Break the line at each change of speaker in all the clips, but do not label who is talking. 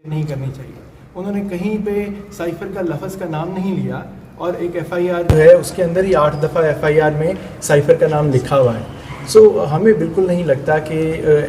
نہیں کرنی چاہیے. انہوں نے کہیں پہ سائفر کا لفظ کا نام نہیں لیا اور ایک ایف آئی آر جو ہے اس کے اندر ہی 8 دفعہ ایف آئی آر میں سائفر کا نام لکھا ہوا ہے. سو ہمیں بالکل نہیں لگتا کہ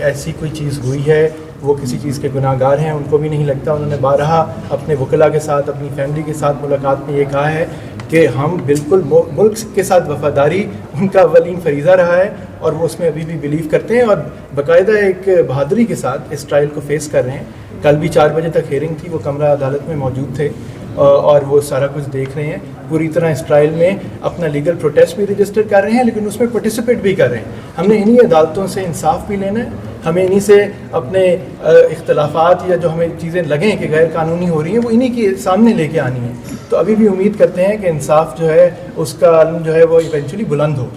ایسی کوئی چیز ہوئی ہے. وہ کسی چیز کے گناہ گار ہیں, ان کو بھی نہیں لگتا. انہوں نے بارہا اپنے وکلاء کے ساتھ, اپنی فیملی کے ساتھ ملاقات میں یہ کہا ہے کہ ہم بالکل ملک کے ساتھ وفاداری ان کا اولین فریضہ رہا ہے اور وہ اس میں ابھی بھی بلیو کرتے ہیں اور باقاعدہ ایک بہادری کے ساتھ اس ٹرائل کو فیس کر رہے ہیں. کل بھی 4 بجے تک ہیئرنگ تھی, وہ کمرہ عدالت میں موجود تھے اور وہ سارا کچھ دیکھ رہے ہیں. پوری طرح اس ٹرائل میں اپنا لیگل پروٹیسٹ بھی رجسٹر کر رہے ہیں لیکن اس میں پارٹیسپیٹ بھی کر رہے ہیں. ہم نے انہی عدالتوں سے انصاف بھی لینا ہے, ہمیں انہی سے اپنے اختلافات یا جو ہمیں چیزیں لگیں کہ غیر قانونی ہو رہی ہیں وہ انہی کے سامنے لے کے آنی ہے. تو ابھی بھی امید کرتے ہیں کہ انصاف جو ہے اس کا عالم جو ہے وہ ایونچولی بلند ہو.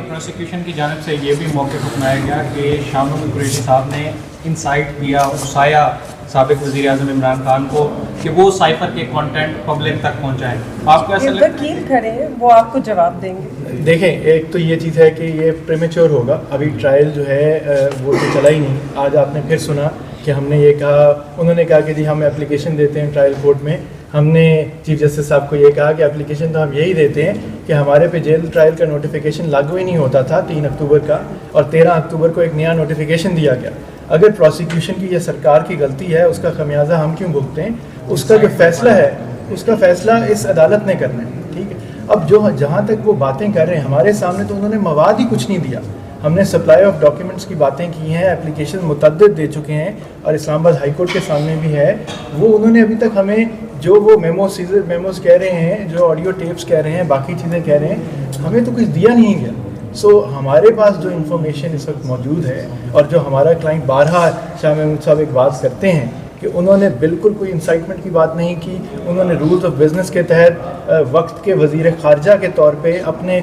پروسیکیوشن کی جانب سے یہ بھی موقف اپنایا گیا کہ شاہ محمود قریشی صاحب نے انسائٹ کیا, اکسایا سابق وزیر اعظم عمران خان کو کہ وہ سائفر کے کنٹینٹ پبلک تک پہنچائیں. آپ کو ایسا لگتا ہے
وکیل کھڑے ہیں, وہ آپ کو جواب دیں گے؟
دیکھیں, ایک تو یہ چیز ہے کہ یہ پریمیچور ہوگا, ابھی ٹرائل جو ہے وہ تو چلا ہی نہیں. آج آپ نے پھر سنا کہ ہم نے یہ کہا, انہوں نے کہا کہ جی ہم اپلیکیشن دیتے ہیں ٹرائل کورٹ میں. ہم نے چیف جسٹس صاحب کو یہ کہا کہ اپلیکیشن تو ہم یہی دیتے ہیں کہ ہمارے پہ جیل ٹرائل کا نوٹیفیکیشن لاگو ہی نہیں ہوتا تھا 3 اکتوبر کا, اور 13 اکتوبر کو ایک نیا نوٹیفیکیشن دیا گیا. اگر پروسیکیوشن کی یہ سرکار کی غلطی ہے, اس کا خمیازہ ہم کیوں بھگتیں؟ اس کا جو فیصلہ ہے اس کا فیصلہ اس عدالت نے کرنا ہے. ٹھیک ہے, اب جو جہاں تک وہ باتیں کر رہے ہیں ہمارے سامنے تو انہوں نے مواد ہی کچھ نہیں دیا. ہم نے سپلائی آف ڈاکیومنٹس کی باتیں کی ہیں, اپلیکیشن متعدد دے چکے ہیں اور اسلام آباد ہائی کورٹ کے سامنے بھی ہے. وہ انہوں نے ابھی تک ہمیں جو وہ میموز کہہ رہے ہیں, جو آڈیو ٹیپس کہہ رہے ہیں, باقی چیزیں کہہ رہے ہیں, ہمیں تو کچھ دیا نہیں گیا. سو ہمارے پاس جو انفارمیشن اس وقت موجود ہے اور جو ہمارا کلائنٹ بارہا شاہ محمود صاحب ایک بات کرتے ہیں کہ انہوں نے بالکل کوئی انسائٹمنٹ کی بات نہیں کی. انہوں نے رولز آف بزنس کے تحت وقت کے وزیر خارجہ کے طور پہ اپنے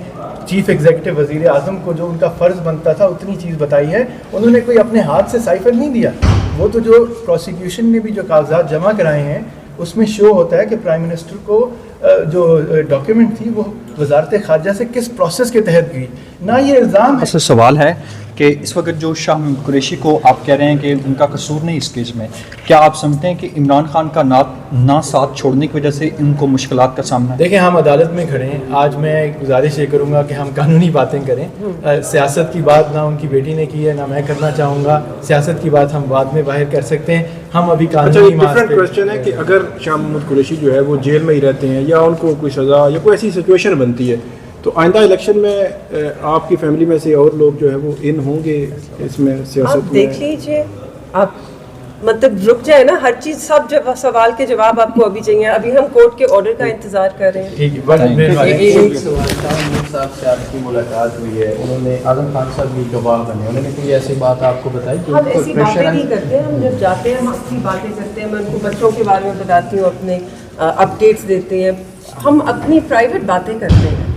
چیف ایگزیکٹو وزیر اعظم کو جو ان کا فرض بنتا تھا اتنی چیز بتائی ہے. انہوں نے کوئی اپنے ہاتھ سے سائفر نہیں دیا. وہ تو جو پروسیکیوشن نے بھی جو کاغذات جمع کرائے ہیں اس میں شو ہوتا ہے کہ پرائم منسٹر کو جو ڈاکیومنٹ تھی وہ وزارت خارجہ سے کس پروسیس کے تحت گئی. نہ یہ الزام ہے.
سوال ہے کہ اس وقت جو شاہ محمود قریشی کو آپ کہہ رہے ہیں کہ ان کا قصور نہیں اس کیس میں, کیا آپ سمجھتے ہیں کہ عمران خان کا نہ ساتھ چھوڑنے کی وجہ سے ان کو مشکلات کا سامنا ہے؟
دیکھیں, ہم عدالت میں کھڑے ہیں. آج میں ایک گزارش یہ کروں گا کہ ہم قانونی باتیں کریں. سیاست کی بات نہ ان کی بیٹی نے کی ہے نہ میں کرنا چاہوں گا. سیاست کی بات ہم بعد میں باہر کر سکتے ہیں. ہم ابھی قانونی
ڈفرینٹ کویسچن ہے کہ اگر شاہ محمود قریشی جو ہے وہ جیل میں ہی رہتے ہیں یا ان کو کوئی سزا یا کوئی ایسی سچویشن بنتی ہے تو آئندہ الیکشن میں آپ کی فیملی میں سے اور لوگ جو ہے وہ ان ہوں گے اس میں سیاست
آپ دیکھ لیجئے, آپ مطلب رک جائے نا, ہر چیز سب سوال کے جواب آپ کو ابھی چاہیے. ابھی ہم کورٹ کے آرڈر کا انتظار کر رہے ہیں.
ٹھیک ہے,
ایک سوال تھا. محمود صاحب سے آپ کی ملاقات ہوئی ہے, انہوں نے اعظم خان صاحب بھی گواہ بنے, انہوں نے کوئی ایسی بات آپ کو بتائی کہ
ہم ایسی باتیں نہیں کرتے. ہم جب جاتے ہیں ہم اپنی باتیں کرتے ہیں. میں ان کو بچوں کے بارے میں بتاتی ہوں, اپنے اپڈیٹس دیتے ہیں. ہم اپنی پرائیویٹ باتیں کرتے ہیں.